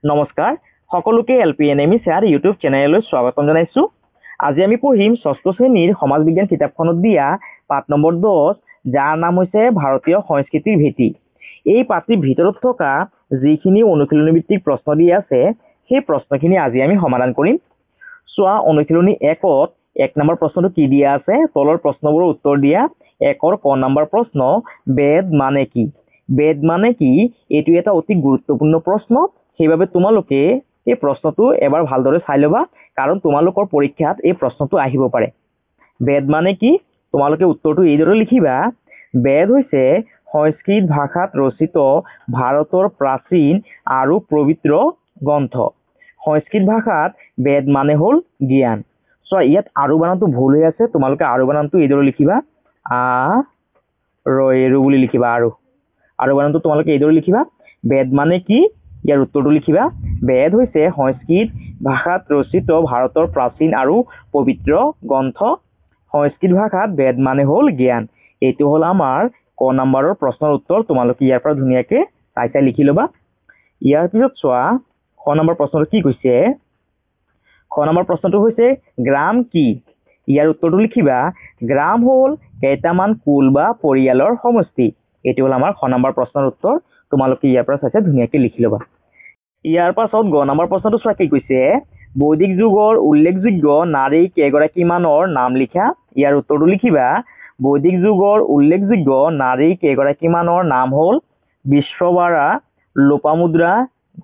নমস্কাৰ সকলোকে এলপিএনএমি sir YouTube চেনেললৈ স্বাগতম জনাইছো। আজি আমি পঢ়িম ষষ্ঠ শ্ৰেণীৰ সমাজ বিজ্ঞান কিতাপখনত দিয়া পাঠ নম্বৰ 10 যাৰ নাম হৈছে ভাৰতীয় সংস্কৃতিৰ ভেটি। এই পাঠটিৰ ভিতৰত থকা যিখিনি অনুশীলনী ভিত্তিক প্ৰশ্ন দিয়া আছে সেই প্ৰশ্নখিনি আজি আমি সমাধান কৰিম। চোৱা অনুশীলনী 1ত 1 নম্বৰ প্ৰশ্নটো কি দিয়া আছে, তলৰ প্ৰশ্নবোৰৰ উত্তৰ দিয়া। 1ৰ ক নম্বৰ প্ৰশ্ন, বেদ মানে কি? বেদ মানে কি এইটো এটা অতি গুৰুত্বপূৰ্ণ প্ৰশ্ন। সেইবাবে তোমালোকে এই প্ৰশ্নটো এবাৰ ভালদৰে চাই ল'বা, কাৰণ তোমালোকৰ পৰীক্ষাত এই প্ৰশ্নটো আহিব পাৰে। বেদ মানে কি? তোমালোকে উত্তৰটো এইদৰে লিখিবা। বেদ হৈছে সংস্কৃত ভাষাত ৰচিত ভাৰতৰ প্ৰাচীন আৰু পবিত্ৰ গ্ৰন্থ। সংস্কৃত ভাষাত বেদ মানে হ'ল জ্ঞান। চোৱা ইয়াত আৰু বানানটো ভুল হৈ আছে, তোমালোকে আৰু বানানটো এইদৰে লিখিবা, ৰু বুলি লিখিবা। আৰু বানানটো তোমালোকে এইদৰে লিখিবা। বেদ মানে কি? ইয়াৰ উত্তৰটো লিখিবা। বেদ হৈছে সংস্কৃত ভাষাত ৰচিত ভাৰতৰ প্ৰাচীন আৰু পবিত্ৰ গ্ৰন্থ। সংস্কৃত ভাষাত বেদ মানে হ'ল জ্ঞান। এইটো হ'ল আমাৰ ক নম্বৰৰ প্ৰশ্নৰ উত্তৰ। তোমালোকে ইয়াৰ পৰা ধুনীয়াকে চাই লিখি ল'বা। ইয়াৰ পিছত চোৱা খ নম্বৰ প্ৰশ্নটো কি কৈছে। খ নম্বৰ প্ৰশ্নটো হৈছে গ্ৰাম কি? ইয়াৰ উত্তৰটো লিখিবা। গ্ৰাম হ'ল কেইটামান কুল বা পৰিয়ালৰ সমষ্টি। এইটো হ'ল আমাৰ খ নম্বৰ প্ৰশ্নৰ উত্তৰ। তোমালোকে ইয়াৰ পৰা চাই ধুনীয়াকে লিখি ল'বা। ইয়াৰ পাছত গ নম্বৰ প্ৰশ্নটো চোৱা কি কৈছে। বৈদিক যুগৰ উল্লেখযোগ্য নাৰী কেইগৰাকীমানৰ নাম লিখা। ইয়াৰ উত্তৰটো লিখিবা। বৈদিক যুগৰ উল্লেখযোগ্য নাৰী কেইগৰাকীমানৰ নাম হ'ল বিশ্ববাৰা, লোপামুদ্ৰা,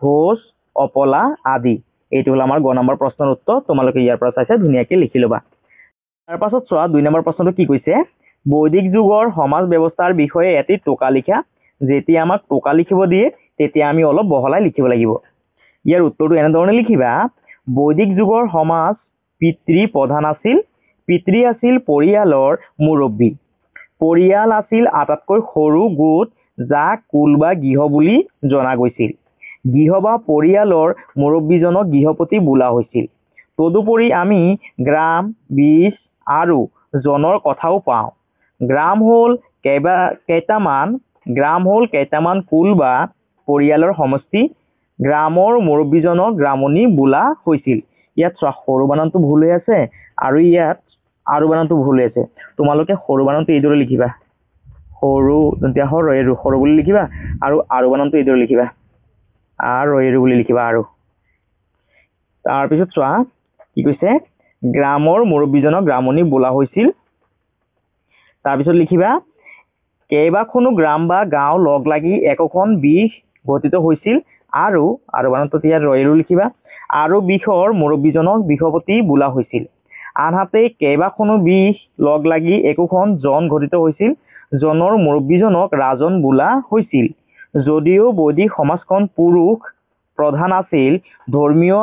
ঘোষ, অপলা আদি। এইটো হ'ল আমাৰ গ নম্বৰ প্ৰশ্নৰ উত্তৰ। তোমালোকে ইয়াৰ পৰা চাই ধুনীয়াকে লিখি ল'বা। তাৰ পাছত চোৱা 2 নম্বৰ প্ৰশ্নটো কি কৈছে। বৈদিক যুগৰ সমাজ ব্যৱস্থাৰ বিষয়ে এটি টোকা লিখা। যেতিয়া আমাক টোকা লিখিব দিয়ে তেতিয়া আমি অলপ বহলাই লিখিব লাগিব। ইয়াৰ উত্তৰটো এনেধৰণে লিখিবা। বৈদিক যুগৰ সমাজ পিতৃ প্ৰধান আছিল। পিতৃ আছিল পৰিয়ালৰ মুৰব্বী। পৰিয়াল আছিল আটাইতকৈ সৰু গোট যাক কুল বা গৃহ বুলি জনা গৈছিল। গৃহ বা পৰিয়ালৰ মুৰব্বীজনক গৃহপতি বোলা হৈছিল। তদুপৰি আমি গ্ৰাম, বিশ আৰু জনৰ কথাও পাওঁ। গ্ৰাম হ'ল কেইটামান কুল বা পৰিয়ালৰ সমষ্টি। গ্ৰামৰ মুৰব্বীজনক গ্ৰামণী বোলা হৈছিল। ইয়াত চোৱা সৰু বানানটো ভুল হৈ আছে আৰু ইয়াত আৰু বানানটো ভুল হৈ আছে। তোমালোকে সৰু বানানটো এইদৰে লিখিবা, সৰু বুলি লিখিবা, আৰু বানানটো এইদৰে লিখিবা, আৰু বুলি লিখিবা। আৰু তাৰপিছত চোৱা কি কৈছে, গ্ৰামৰ মুৰব্বীজনক গ্ৰামণী বোলা হৈছিল। তাৰপিছত লিখিবা কেইবাখনো গ্ৰাম বা গাঁও লগ লাগি একোখন বিশ গঠিত হৈছিল। আৰু বানানটো ইয়াত লিখিবা। আৰু বিশৰ মুৰব্বীজনক বিশপতি বোলা হৈছিল। আনহাতে কেইবাখনো বিশ লগ লাগি একোখন জন গঠিত হৈছিল। জনৰ মুৰব্বীজনক ৰাজন বোলা হৈছিল। যদিও বৈদিক সমাজখন পুৰুষ প্ৰধান আছিল, ধৰ্মীয়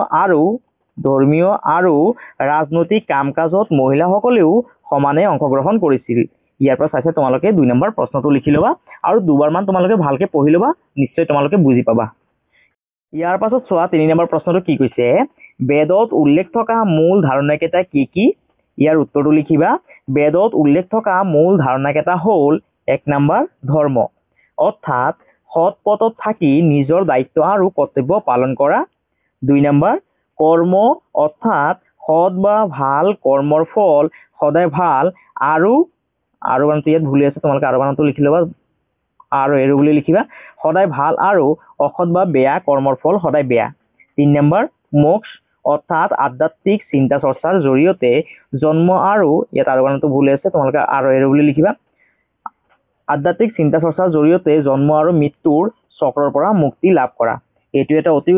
আৰু ৰাজনৈতিক কাম কাজত মহিলাসকলেও সমানে অংশগ্ৰহণ কৰিছিল। ইয়াৰ পৰা চাই তোমালোকে 2 নম্বৰ প্ৰশ্নটো লিখি ল'বা আৰু দুবাৰমান তোমালোকে ভালকে পঢ়ি ল'বা, নিশ্চয় তোমালোকে বুজি পাবা। ইয়াৰ পাছত চোৱা 3 নম্বৰ প্ৰশ্নটো কি কৈছে। বেদত উল্লেখ থকা মূল ধাৰণাকেইটা কি কি? ইয়াৰ উত্তৰটো লিখিবা। বেদত উল্লেখ থকা মূল ধাৰণাকেইটা হ'ল 1 নম্বৰ ধৰ্ম, অৰ্থাৎ সৎ পথত থাকি নিজৰ দায়িত্ব আৰু কৰ্তব্য পালন কৰা। 2 নম্বৰ কৰ্ম, অৰ্থাৎ সৎ বা ভাল কৰ্মৰ ফল সদায় ভাল। আৰু বানানটো ইয়াত ভুল আছে, তোমালোকে আৰু বানানটো লিখি ল'বা, আৰু বুলি লিখিবা। সদায় ভাল আৰু অসৎ বা বেয়া কৰ্মৰ ফল সদায় বেয়া। 3 নম্বৰ মোক্ষ, অৰ্থাৎ আধ্যাত্মিক চিন্তা চৰ্চাৰ জৰিয়তে জন্ম আৰু ইয়াত আৰু বানানটো ভুল আছে, তোমালোকে আৰু বুলি লিখিবা। আধ্যাত্মিক চিন্তা চৰ্চাৰ জৰিয়তে জন্ম আৰু মৃত্যুৰ চক্ৰৰ পৰা মুক্তি লাভ কৰা। এইটো এটা অতি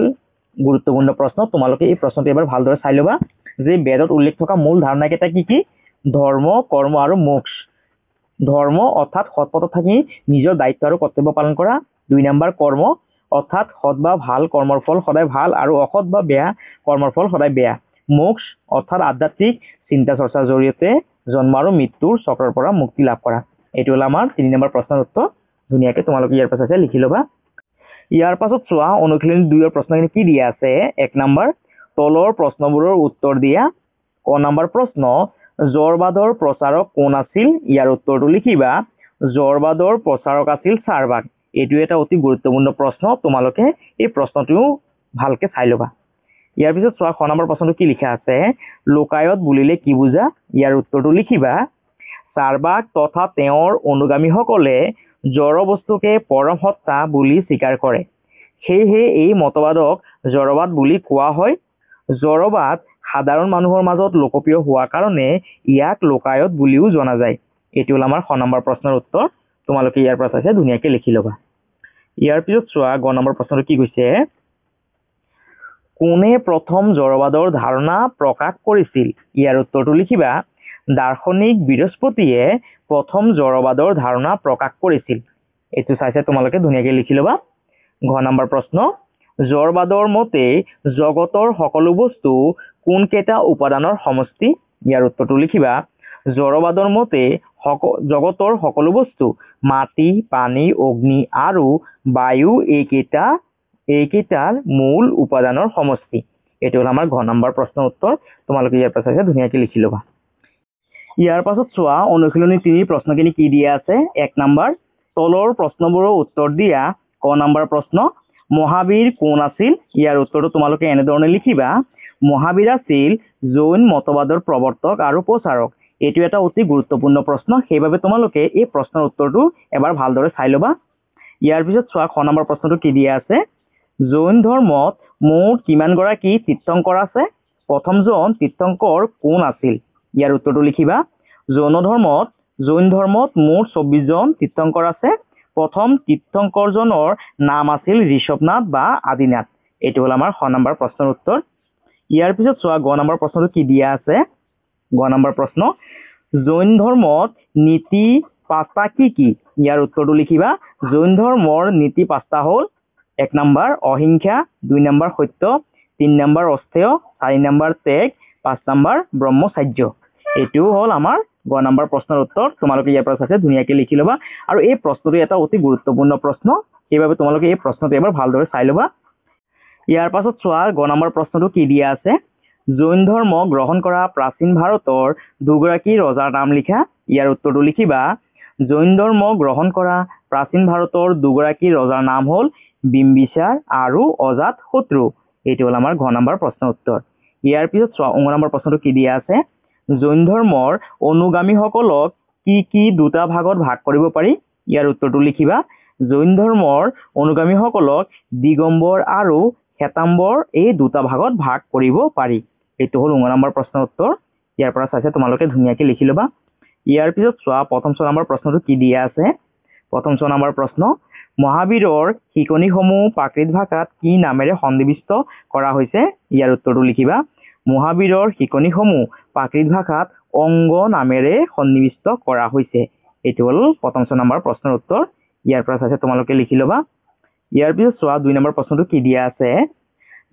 গুৰুত্বপূৰ্ণ প্ৰশ্ন। তোমালোকে এই প্ৰশ্নটো এবাৰ ভালদৰে চাই ল'বা যে বেদত উল্লেখ থকা মূল ধাৰণাকেইটা কি কি। ধৰ্ম, কৰ্ম আৰু মোক্ষ। ধৰ্ম অৰ্থাৎ সৎ পথত থাকি নিজৰ দায়িত্ব আৰু কৰ্তব্য পালন কৰা। 2 নম্বৰ কৰ্ম, অৰ্থাৎ সৎ বা ভাল কৰ্মৰ ফল সদায় ভাল আৰু অসৎ বা বেয়া কৰ্মৰ ফল সদায় বেয়া। মোক্ষ অৰ্থাৎ আধ্যাত্মিক চিন্তা চৰ্চাৰ জৰিয়তে জন্ম আৰু মৃত্যুৰ চক্ৰৰ পৰা মুক্তি লাভ কৰা। এইটো হ'ল আমাৰ 3 নম্বৰ প্ৰশ্নৰ উত্তৰ। ধুনীয়াকে তোমালোকে ইয়াৰ পাছত লিখি ল'বা। ইয়াৰ পাছত চোৱা অনুশীলনী 2ৰ প্ৰশ্নখিনি কি দিয়া আছে। 1 নম্বৰ তলৰ প্ৰশ্নবোৰৰ উত্তৰ দিয়া। ক নম্বৰ প্ৰশ্ন, জড়বাদৰ প্ৰচাৰক কোন আছিল? ইয়াৰ উত্তৰটো লিখিবা। জড়বাদৰ প্ৰচাৰক আছিল চাৰবাগ। এইটো এটা অতি গুৰুত্বপূৰ্ণ প্ৰশ্ন। তোমালোকে এই প্ৰশ্নটো ভালকে চাই ল'বা। ইয়াৰ পিছত চোৱা খ নম্বৰ প্ৰশ্নটো কি লিখা আছে, লোকায়ত বুলিলে কি বুজা? ইয়াৰ উত্তৰটো লিখিবা। চাৰ্বাক তথা তেওঁৰ অনুগামীসকলে জড় বস্তুকে পৰম সত্তা বুলি স্বীকাৰ কৰে, সেয়েহে এই মতবাদক জড়বাদ বুলি কোৱা হয়। জড়বাদ সাধাৰণ মানুহৰ মাজত লোকপ্ৰিয় হোৱাৰ কাৰণে ইয়াক লোকায়ত বুলিও জনা যায়। এইটো হ'ল আমাৰ খ নম্বৰ প্ৰশ্নৰ উত্তৰ। তোমালোকে ইয়াৰ পৰা চাইছে ধুনীয়াকৈ লিখি ল'বা। ইয়াৰ পিছত চোৱা গ নম্বৰ প্ৰশ্নটো কি কৈছে, কোনে প্ৰথম জড়বাদৰ ধাৰণা প্ৰকাশ কৰিছিল? ইয়াৰ উত্তৰটো লিখিবা। দাৰ্শনিক বৃহস্পতিয়ে প্ৰথম জড়বাদৰ ধাৰণা প্ৰকাশ কৰিছিল। এইটো চাইছে তোমালোকে ধুনীয়াকৈ লিখি ল'বা। ঘ নম্বৰ প্ৰশ্ন, জড়বাদৰ মতে জগতৰ সকলো বস্তু কোনকেইটা উপাদানৰ সমষ্টি? ইয়াৰ উত্তৰটো লিখিবা। জড়বাদৰ মতে জগতৰ সকলো বস্তু মাটি, পানী, অগ্নি আৰু বায়ু এইকেইটাৰ মূল উপাদানৰ সমষ্টি। এইটো হ'ল আমাৰ ঘ নম্বৰ প্ৰশ্নৰ উত্তৰ। তোমালোকে ইয়াৰ পৰা চাইছে ধুনীয়াকৈ লিখি ল'বা। ইয়াৰ পাছত চোৱা অনুশীলনী 3 প্ৰশ্নখিনি কি দিয়া আছে। 1 নম্বৰ, তলৰ প্ৰশ্নবোৰৰ উত্তৰ দিয়া। ক নম্বৰ প্ৰশ্ন, মহাবীৰ কোন আছিল? ইয়াৰ উত্তৰটো তোমালোকে এনেধৰণে লিখিবা। মহাবীৰ আছিল জৈন মতবাদৰ প্ৰৱৰ্তক আৰু প্ৰচাৰক। এইটো এটা অতি গুৰুত্বপূৰ্ণ প্ৰশ্ন, সেইবাবে তোমালোকে এই প্ৰশ্নৰ উত্তৰটো এবাৰ ভালদৰে চাই ল'বা। ইয়াৰ পিছত চোৱা খ নম্বৰ প্ৰশ্নটো কি দিয়া আছে, জৈন ধৰ্মত মুঠ কিমানগৰাকী তীৰ্থংকৰ আছে? প্ৰথমজন তীৰ্থংকৰ কোন আছিল? ইয়াৰ উত্তৰটো লিখিবা। জৈন ধৰ্মত মুঠ 24 জন তীৰ্থংকৰ আছে। প্ৰথম তীৰ্থংকৰজনৰ নাম আছিল ঋষভনাথ বা আদিনাথ। এইটো হ'ল আমাৰ খ নম্বৰ প্ৰশ্নৰ উত্তৰ। ইয়াৰ পিছত চোৱা গ নম্বৰ প্ৰশ্নটো কি দিয়া আছে। গ নম্বৰ প্ৰশ্ন, জৈন ধৰ্মত নীতি 5টা কি কি? ইয়াৰ উত্তৰটো লিখিবা। জৈন ধৰ্মৰ নীতি 5টা হ'ল 1 নম্বৰ অহিংসা, 2 নম্বৰ সত্য, 3 নম্বৰ অস্থেয়, 4 নম্বৰ ত্যাগ, 5 নম্বৰ ব্ৰহ্মচাৰ্য। এইটো হ'ল আমাৰ গ নম্বৰ প্ৰশ্নৰ উত্তৰ। তোমালোকে ইয়াৰ পৰা চাইছে ধুনীয়াকৈ লিখি ল'বা। আৰু এই প্ৰশ্নটো এটা অতি গুৰুত্বপূৰ্ণ প্ৰশ্ন, সেইবাবে তোমালোকে এই প্ৰশ্নটো এবাৰ ভালদৰে চাই ল'বা। ইয়াৰ পাছত চোৱা গ নম্বৰ প্ৰশ্নটো কি দিয়া আছে। জৈন ধৰ্ম গ্ৰহণ কৰা প্ৰাচীন ভাৰতৰ দুগৰাকী ৰজাৰ নাম লিখা। ইয়াৰ উত্তৰটো লিখিবা। জৈন ধৰ্ম গ্ৰহণ কৰা প্ৰাচীন ভাৰতৰ দুগৰাকী ৰজাৰ নাম হ'ল বিম্বিসাৰ আৰু অজাত শত্ৰু। এইটো হ'ল আমাৰ ঘ নম্বৰ প্ৰশ্নৰ উত্তৰ। ইয়াৰ পিছত চোৱা ঙ নম্বৰ প্ৰশ্নটো কি দিয়া আছে। জৈন ধৰ্মৰ অনুগামীসকলক কি কি দুটা ভাগত ভাগ কৰিব পাৰি? ইয়াৰ উত্তৰটো লিখিবা। জৈন ধৰ্মৰ অনুগামীসকলক দিগম্বৰ আৰু শ্বেতাম্বৰ এই দুটা ভাগত ভাগ কৰিব পাৰি। এইটো হ'ল ঙ নম্বৰ প্ৰশ্নৰ উত্তৰ। ইয়াৰ পৰা চাইছে তোমালোকে ধুনীয়াকৈ লিখি ল'বা। ইয়াৰ পিছত চোৱা প্ৰথম 6 নম্বৰ প্ৰশ্নটো কি দিয়া আছে। প্ৰথম 6 নম্বৰ প্ৰশ্ন, মহাবীৰৰ শিকনিসমূহ প্ৰাকৃত ভাষাত কি নামেৰে সন্নিৱিষ্ট কৰা হৈছে? ইয়াৰ উত্তৰটো লিখিবা। মহাবীৰৰ শিকনিসমূহ প্ৰাকৃত ভাষাত অংগ নামেৰে সন্নিৱিষ্ট কৰা হৈছে। এইটো হ'ল প্ৰথম 6 নম্বৰ প্ৰশ্নৰ উত্তৰ। ইয়াৰ পৰা চাইছে তোমালোকে লিখি ল'বা। ইয়াৰ পিছত চোৱা 2 নম্বৰ প্ৰশ্নটো কি দিয়া আছে।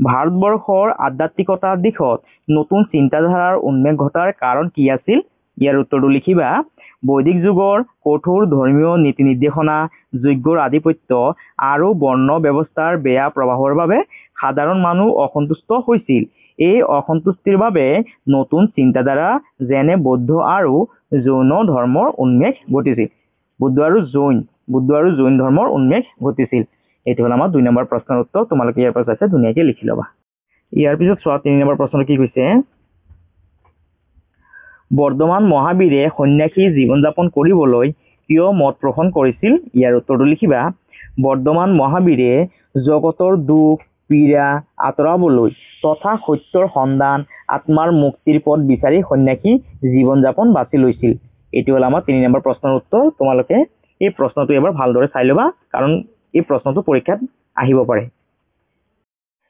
ভাৰতবৰ্ষৰ আধ্যাত্মিকতাৰ দিশত নতুন চিন্তাধাৰাৰ উন্মেষ ঘটাৰ কাৰণ কি আছিল? ইয়াৰ উত্তৰটো লিখিবা। বৈদিক যুগৰ কঠোৰ ধৰ্মীয় নীতি নিৰ্দেশনা, যজ্ঞৰ আধিপত্য আৰু বৰ্ণ ব্যৱস্থাৰ বেয়া প্ৰভাৱৰ বাবে সাধাৰণ মানুহ অসন্তুষ্ট হৈছিল। এই অসন্তুষ্টিৰ বাবে নতুন চিন্তাধাৰা যেনে বৌদ্ধ আৰু জৈন ধৰ্মৰ উন্মেষ ঘটিছিল। বুদ্ধ আৰু জৈন ধৰ্মৰ উন্মেষ ঘটিছিল। এইটো হ'ল আমাৰ 2 নম্বৰ প্ৰশ্নৰ উত্তৰ। তোমালোকে ইয়াৰ পৰা চাইছে ধুনীয়াকৈ লিখি ল'বা। ইয়াৰ পিছত চোৱা 3 নম্বৰ প্ৰশ্নটো কি কৈছে। বৰ্তমান মহাবীৰে সন্ন্যাসী জীৱন যাপন কৰিবলৈ কিয় মত পোষণ কৰিছিল? ইয়াৰ উত্তৰটো লিখিবা। বৰ্তমান মহাবীৰে জগতৰ দুখ পীড়া আঁতৰাবলৈ তথা সত্যৰ সন্ধান আত্মাৰ মুক্তিৰ পথ বিচাৰি সন্ন্যাসী জীৱন যাপন বাছি লৈছিল। এইটো হ'ল আমাৰ 3 নম্বৰ প্ৰশ্নৰ উত্তৰ। তোমালোকে এই প্ৰশ্নটো এবাৰ ভালদৰে চাই ল'বা, কাৰণ এই প্ৰশ্নটো পৰীক্ষাত আহিব পাৰে।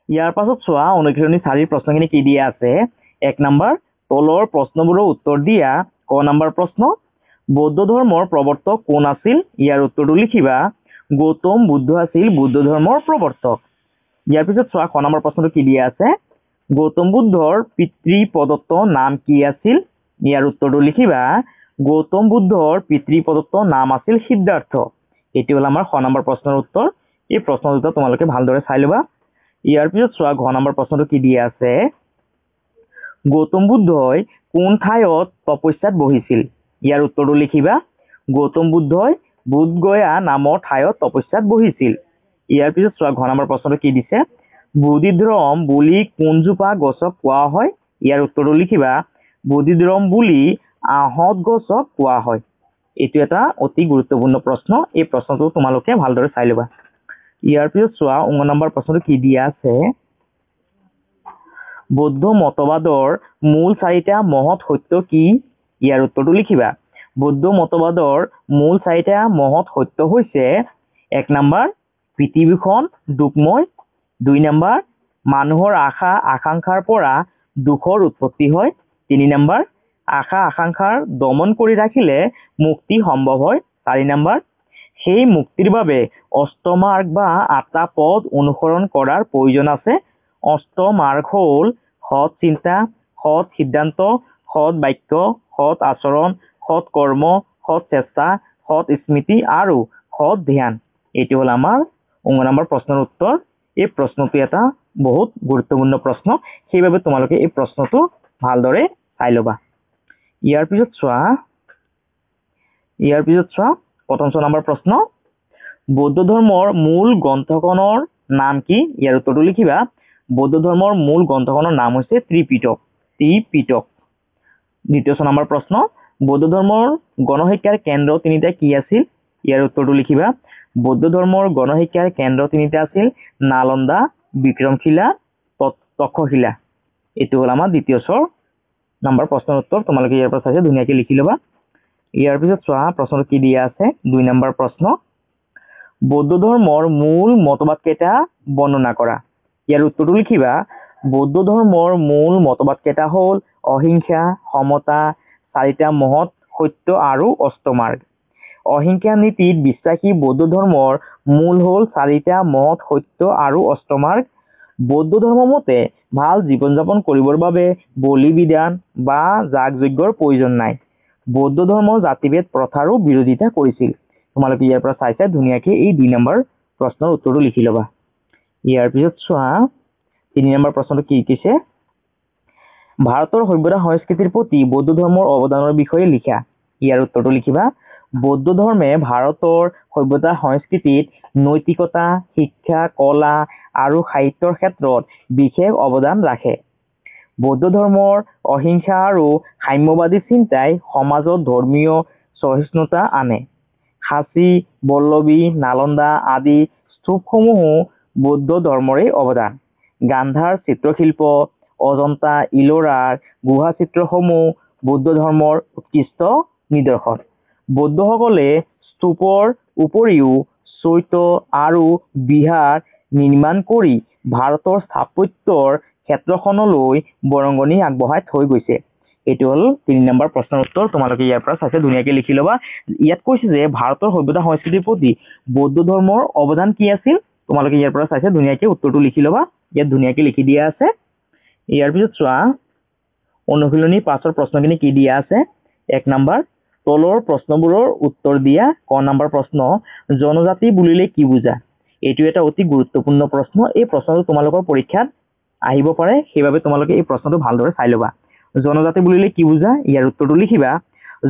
ইয়াৰ পাছত চোৱা অনুশীলনী 4 প্ৰশ্নখিনি কি দিয়া আছে। 1 নম্বৰ, তলৰ প্ৰশ্নবোৰৰ উত্তৰ দিয়া। ক নম্বৰ প্ৰশ্ন, বৌদ্ধ ধৰ্মৰ প্ৰৱৰ্তক কোন আছিল? ইয়াৰ উত্তৰটো লিখিবা। গৌতম বুদ্ধ আছিল বৌদ্ধ ধৰ্মৰ প্ৰৱৰ্তক। ইয়াৰ পিছত চোৱা খ নম্বৰ প্ৰশ্নটো কি দিয়া আছে। গৌতম বুদ্ধৰ পিতৃ প্ৰদত্ত নাম কি আছিল? ইয়াৰ উত্তৰটো লিখিবা। গৌতম বুদ্ধৰ পিতৃ প্ৰদত্ত নাম আছিল সিদ্ধাৰ্থ। এটি হ'ল আমাৰ খ নম্বৰ প্ৰশ্নৰ উত্তৰ। এই প্ৰশ্ন দুটা তোমালোকে ভালদৰে চাই ল'বা। ইয়াৰ পিছত চোৱা ঘ নম্বৰ প্ৰশ্নটো কি দিয়া আছে। গৌতম বুদ্ধই কোন ঠাইত তপস্যাত বহিছিল? ইয়াৰ উত্তৰটো লিখিবা। গৌতম বুদ্ধই বোধগয়া নামৰ ঠাইত তপস্যাত বহিছিল। ইয়াৰ পিছত চোৱা ঘ নম্বৰ প্ৰশ্নটো কি দিছে। বোধিদ্ৰম বুলি কোনজোপা গছক কোৱা হয়? ইয়াৰ উত্তৰটো লিখিবা বোধিদ্ৰম বুলি আহঁত গছক কোৱা হয়। এইটো এটা অতি গুৰুত্বপূৰ্ণ প্ৰশ্ন। এই প্ৰশ্নটো তোমালোকে ভালদৰে চাই ল'বা। ইয়াৰ পিছত চোৱা 9 নম্বৰ প্ৰশ্নটো কি দিয়া আছে। বৌদ্ধ মতবাদৰ মূল 4টা মহৎ সত্য কি? ইয়াৰ উত্তৰটো লিখিবা বৌদ্ধ মতবাদৰ মূল 4টা মহৎ সত্য হৈছে 1 নম্বৰ পৃথিৱীখন দুখময়, 2 নম্বৰ মানুহৰ আশা আকাংক্ষাৰ পৰা দুখৰ উৎপত্তি হয়, 3 নম্বৰ আশা আকাংক্ষাৰ দমন কৰি ৰাখিলে মুক্তি সম্ভৱ হয়, 4 নম্বৰ সেই মুক্তিৰ বাবে অষ্টমাৰ্গ বা 8টা পথ অনুসৰণ কৰাৰ প্ৰয়োজন আছে। অষ্টমাৰ্গ হ'ল সৎ চিন্তা, সৎ সিদ্ধান্ত, সৎ বাক্য, সৎ আচৰণ, সৎ কৰ্ম, সৎ চেষ্টা, সৎ স্মৃতি আৰু সৎ ধ্যান। এইটো হ'ল আমাৰ 9 নম্বৰ প্ৰশ্নৰ উত্তৰ। এই প্ৰশ্নটো এটা বহুত গুৰুত্বপূৰ্ণ প্ৰশ্ন, সেইবাবে তোমালোকে এই প্ৰশ্নটো ভালদৰে চাই ল'বা। ইয়াৰ পিছত চোৱা প্ৰথম 6 নম্বৰ প্ৰশ্ন, বৌদ্ধ ধৰ্মৰ মূল গ্ৰন্থখনৰ নাম কি? ইয়াৰ উত্তৰটো লিখিবা বৌদ্ধ ধৰ্মৰ মূল গ্ৰন্থখনৰ নাম হৈছে ত্ৰিপিটক। দ্বিতীয় 6 নম্বৰ প্ৰশ্ন, বৌদ্ধ ধৰ্মৰ গণশিক্ষাৰ কেন্দ্ৰ 3টা কি আছিল? ইয়াৰ উত্তৰটো লিখিবা বৌদ্ধ ধৰ্মৰ গণশিক্ষাৰ কেন্দ্ৰ 3টা আছিল নালন্দা, বিক্ৰমশিলা, তক্ষশিলা। এইটো হ'ল আমাৰ দ্বিতীয় 6 নম্বৰ প্ৰশ্নৰ উত্তৰ। তোমালোকে ইয়াৰ পৰা চাইছে ধুনীয়াকৈ লিখি ল'বা। ইয়াৰ পিছত চোৱা প্ৰশ্নটো কি দিয়া আছে। 2 নম্বৰ প্ৰশ্ন, বৌদ্ধ ধৰ্মৰ মূল মতবাদ কেইটা বৰ্ণনা কৰা? ইয়াৰ উত্তৰটো লিখিবা বৌদ্ধ ধৰ্মৰ মূল মতবাদ কেইটা হ'ল অহিংসা, সমতা, 4টা মহৎ সত্য আৰু অষ্টমাৰ্গ। অহিংসা নীতিত বিশ্বাসী বৌদ্ধ ধৰ্মৰ মূল হ'ল 4টা মহৎ সত্য আৰু অষ্টমাৰ্গ। বৌদ্ধ ধৰ্ম মতে ভাল জীৱন যাপন কৰিবৰ বাবে বলি বিধান বা যাগ যজ্ঞৰ প্ৰয়োজন নাই। বৌদ্ধ ধৰ্ম জাতিভেদ প্ৰথাৰো বিৰোধিতা কৰিছিল। তোমালোকে ইয়াৰ পৰা চাই ধুনীয়াকৈ এই 2 নম্বৰ প্ৰশ্নৰ উত্তৰটো লিখি ল'বা। ইয়াৰ পিছত চোৱা 3 নম্বৰ প্ৰশ্নটো কি কৈছে, ভাৰতৰ সভ্যতা সংস্কৃতিৰ প্ৰতি বৌদ্ধ ধৰ্মৰ অৱদানৰ বিষয়ে লিখা। ইয়াৰ উত্তৰটো লিখিবা বৌদ্ধ ধৰ্মে ভাৰতৰ সভ্যতা সংস্কৃতিত নৈতিকতা, শিক্ষা, কলা আৰু সাহিত্যৰ ক্ষেত্ৰত বিশেষ অৱদান ৰাখে। বৌদ্ধ ধৰ্মৰ অহিংসা আৰু সাম্যবাদী চিন্তাই সমাজত ধৰ্মীয় সহিষ্ণুতা আনে। সাঁচী, বল্লভী, নালন্দা আদি স্তূপসমূহো বৌদ্ধ ধৰ্মৰে অৱদান। গান্ধাৰ চিত্ৰশিল্প, অজন্তা, ইলোৰাৰ গুহা চিত্ৰসমূহ বৌদ্ধ ধৰ্মৰ উৎকৃষ্ট নিদৰ্শন। বৌদ্ধসকলে স্তূপৰ উপৰিও চৈত্য আৰু বিহাৰ নিৰ্মাণ কৰি ভাৰতৰ স্থাপত্যৰ ক্ষেত্ৰখনলৈ বৰঙণি আগবঢ়াই থৈ গৈছে। এইটো হ'ল 3 নম্বৰ প্ৰশ্নৰ উত্তৰ। তোমালোকে ইয়াৰ পৰা চাইছে ধুনীয়াকৈ লিখি ল'বা। ইয়াত কৈছে যে ভাৰতৰ সভ্যতা সংস্কৃতিৰ প্ৰতি বৌদ্ধ ধৰ্মৰ অৱদান কি আছিল? তোমালোকে ইয়াৰ পৰা চাইছে ধুনীয়াকৈ উত্তৰটো লিখি ল'বা। ইয়াত ধুনীয়াকৈ লিখি দিয়া আছে। ইয়াৰ পিছত চোৱা অনুশীলনী 5ৰ প্ৰশ্নখিনি কি দিয়া আছে। 1 নম্বৰ তলৰ প্ৰশ্নবোৰৰ উত্তৰ দিয়া। ক নম্বৰ প্ৰশ্ন, জনজাতি বুলিলে কি বুজা? এইটো এটা অতি গুৰুত্বপূৰ্ণ প্ৰশ্ন। এই প্ৰশ্নটো তোমালোকৰ পৰীক্ষাত আহিব পাৰে, সেইবাবে তোমালোকে এই প্ৰশ্নটো ভালদৰে চাই ল'বা। জনজাতি বুলিলে কি বুজা? ইয়াৰ উত্তৰটো লিখিবা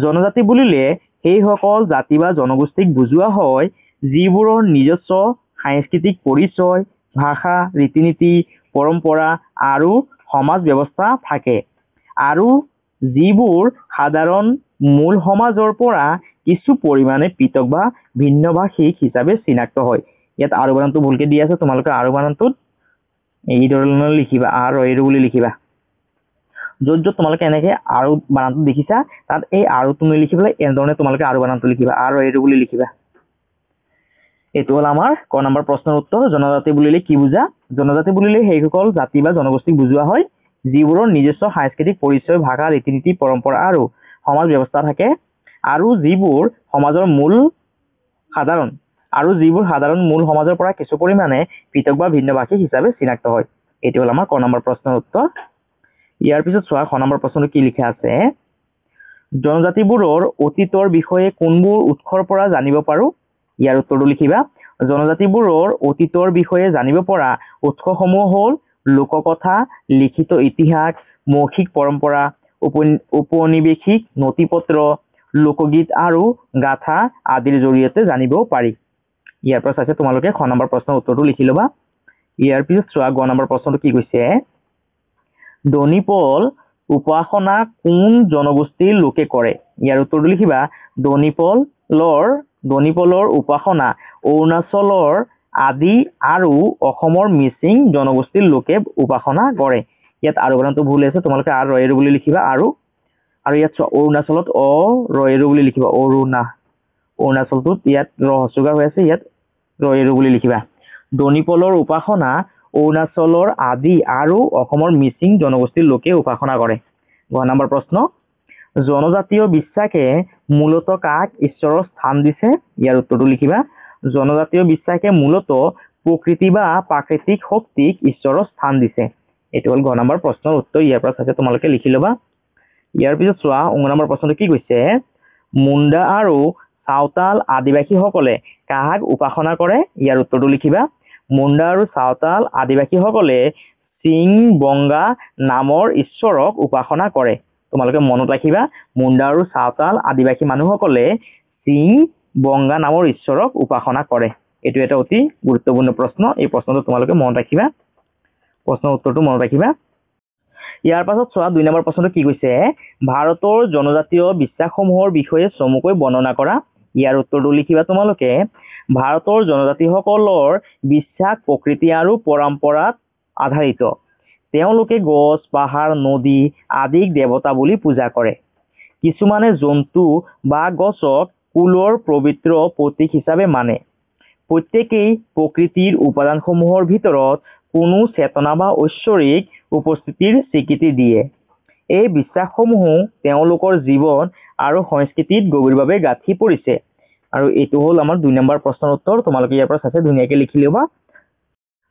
জনজাতি বুলিলে সেইসকল জাতি বা জনগোষ্ঠীক বুজোৱা হয় যিবোৰৰ নিজস্ব সাংস্কৃতিক পৰিচয়, ভাষা, ৰীতি-নীতি, পৰম্পৰা আৰু সমাজ ব্যৱস্থা থাকে আৰু যিবোৰ সাধাৰণ মূল সমাজৰ পৰা কিছু পৰিমাণে পৃথক বা ভিন্নভাষিক হিচাপে চিনাক্ত হয়। ইয়াত আৰু বানানটো ভুলকৈ দিয়া আছে, তোমালোকে আৰু বানানটোত এই ধৰণৰ লিখিবা আৰু এইটো বুলি লিখিবা। য'ত তোমালোকে এনেকৈ আৰু বানানটো দেখিছা তাত এই আৰুটো নিলিখি পেলাই এনেধৰণে তোমালোকে আৰু বানানটো লিখিবা আৰু এইটো বুলি লিখিবা। এইটো হ'ল আমাৰ ক নম্বৰ প্ৰশ্নৰ উত্তৰ। জনজাতি বুলিলে কি বুজা? জনজাতি বুলিলে সেইসকল জাতি বা জনগোষ্ঠীক বুজোৱা হয় যিবোৰৰ নিজস্ব সাংস্কৃতিক পৰিচয়, ভাষা, ৰীতি-নীতি, পৰম্পৰা আৰু সমাজ ব্যৱস্থা থাকে আৰু যিবোৰ সাধাৰণ মূল সমাজৰ পৰা কিছু পৰিমাণে পৃথক বা ভিন্নভাষিক হিচাপে চিনাক্ত হয়। এইটো হ'ল আমাৰ ক নম্বৰ প্ৰশ্নৰ উত্তৰ। ইয়াৰ পিছত চোৱা খ নম্বৰ প্ৰশ্নটো কি লিখা আছে। জনজাতিবোৰৰ অতীতৰ বিষয়ে কোনবোৰ উৎসৰ পৰা জানিব পাৰো? ইয়াৰ উত্তৰটো লিখিবা জনজাতিবোৰৰ অতীতৰ বিষয়ে জানিব পৰা উৎসসমূহ হ'ল লোককথা, লিখিত ইতিহাস, মৌখিক পৰম্পৰা, ঔপনিৱেশিক নথিপত্ৰ, লোকগীত আৰু গাথা আদিৰ জৰিয়তে জানিব পাৰি। ইয়াৰ পৰা চাইছে তোমালোকে খ নম্বৰ প্ৰশ্নৰ উত্তৰটো লিখি ল'বা। ইয়াৰ পিছত চোৱা গ নম্বৰ প্ৰশ্নটো কি কৈছে দনিপল উপাসনা কোন জনগোষ্ঠীৰ লোকে কৰে ইয়াৰ উত্তৰটো লিখিবা দনিপলৰ উপাসনা অৰুণাচলৰ আদি আৰু অসমৰ মিচিং জনগোষ্ঠীৰ লোকে উপাসনা কৰে ইয়াত আৰু গণটো ভুল আছে তোমালোকে আৰু ৰয়েৰু বুলি লিখিবা আৰু ইয়াত অৰুণাচলত ৰয়েৰু বুলি লিখিবা অৰুণাচলটোত ইয়াত ৰহস্যগাৰ হৈ আছে ইয়াত ৰয়েৰু বুলি লিখিবা দনিপলৰ উপাসনা অৰুণাচলৰ আদি আৰু অসমৰ মিচিং জনগোষ্ঠীৰ লোকে উপাসনা কৰে গ নম্বৰ প্ৰশ্ন জনজাতীয় বিশ্বাসে মূলত কাক ঈশ্বৰৰ স্থান দিছে ইয়াৰ উত্তৰটো লিখিবা জনজাতীয় বিশ্বাসে মূলত প্ৰকৃতি বা প্ৰাকৃতিক শক্তিক ঈশ্বৰৰ স্থান দিছে এইটো হ'ল গ নম্বৰ প্ৰশ্নৰ উত্তৰ ইয়াৰ পৰা চাইছে তোমালোকে লিখি ল'বা ইয়াৰ পিছত চোৱা ঙ নম্বৰ প্ৰশ্নটো কি কৈছে মুণ্ডা আৰু চাওতাল আদিবাসীসকলে কাক উপাসনা কৰে ইয়াৰ উত্তৰটো লিখিবা মুণ্ডা আৰু চাওতাল আদিবাসীসকলে সিং বংগা নামৰ ঈশ্বৰক উপাসনা কৰে তোমালোকে মনত ৰাখিবা মুণ্ডা আৰু চাওতাল আদিবাসী মানুহসকলে সিং বংগা নামৰ ঈশ্বৰক উপাসনা কৰে এইটো এটা অতি গুৰুত্বপূৰ্ণ প্ৰশ্ন এই প্ৰশ্নটো তোমালোকে মনত ৰাখিবা প্ৰশ্নৰ উত্তৰটো মনত ৰাখিবা ইয়াৰ পাছত চোৱা 2 নম্বৰ প্ৰশ্নটো কি কৈছে ভাৰতৰ জনজাতীয় বিশ্বাসসমূহৰ বিষয়ে চমুকৈ বৰ্ণনা কৰা ইয়াৰ উত্তৰটো লিখিবা তোমালোকে ভাৰতৰ জনজাতিসকলৰ বিশ্বাস প্ৰকৃতি আৰু পৰম্পৰাত আধাৰিত তেওঁলোকে গছ পাহাৰ নদী আদিক দেৱতা বুলি পূজা কৰে কিছুমানে জন্তু বা গছক কুলৰ পবিত্ৰ প্ৰতীক হিচাপে মানে প্ৰত্যেকেই প্ৰকৃতিৰ উপাদানসমূহৰ ভিতৰত কোনো চেতনা বা ঐশ্বৰিক উপস্থিতিৰ স্বীকৃতি দিয়ে এই বিশ্বাসসমূহ তেওঁলোকৰ জীৱন আৰু সংস্কৃতিত গভীৰভাৱে গাঁঠি পৰিছে আৰু এইটো হ'ল আমাৰ 2 নম্বৰ প্ৰশ্নৰ উত্তৰ তোমালোকে ইয়াৰ পৰা চাইছে ধুনীয়াকৈ লিখি ল'বা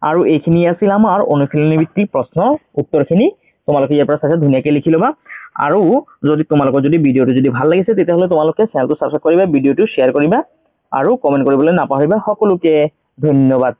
আৰু এইখিনি আছিল আমাৰ অনুশীলনী ভিত্তিক প্ৰশ্নৰ উত্তৰখিনি তোমালোকে ইয়াৰ পৰা চাইছে ধুনীয়াকৈ লিখি ল'বা আৰু যদি তোমালোকৰ যদি ভিডিঅ'টো যদি ভাল লাগিছে তেতিয়াহ'লে তোমালোকে চেনেলটো সাবস্ক্ৰাইব কৰিবা ভিডিঅ'টো শ্বেয়াৰ কৰিবা আৰু কমেন্ট কৰিবলৈ নাপাহৰিবা সকলোকে ধন্যবাদ